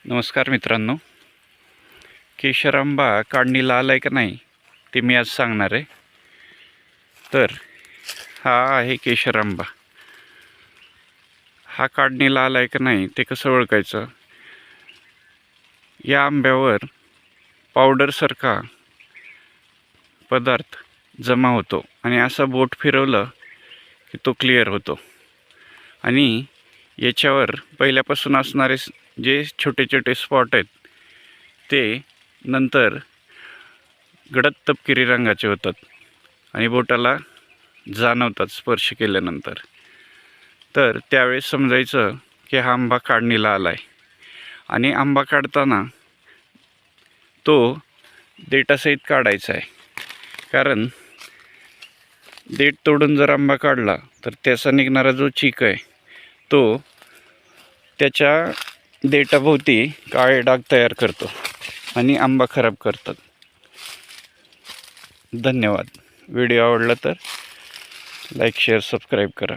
नमस्कार मित्रांनो, केशर आंबा काढणीला आलाय का नाही ते मी आज सांगणार आहे. तर हा आहे केशर आंबा. हा काढणीला आलाय का नाही ते कसं ओळखायचं? या आंब्यावर पावडरसारखा पदार्थ जमा होतो आणि असा बोट फिरवलं की तो क्लिअर होतो. आणि याच्यावर पहिल्यापासून असणारे जे छोटे छोटे स्पॉट आहेत ते नंतर गडद तपकिरी रंगाचे होतात आणि बोटाला जाणवतात स्पर्श केल्यानंतर. तर त्यावेळेस समजायचं की हा आंबा काढणीला आला आहे. आणि आंबा काढताना तो देठासहित काढायचा आहे, कारण देठ तोडून जर आंबा काढला तर त्याचा निघणारा जो चीक आहे तो त्याच्या देठाभोवती काळे डाग तयार करतो आणि आंबा खराब करतात. धन्यवाद. व्हिडिओ आवडला तर लाईक, शेअर, सबस्क्राईब करा.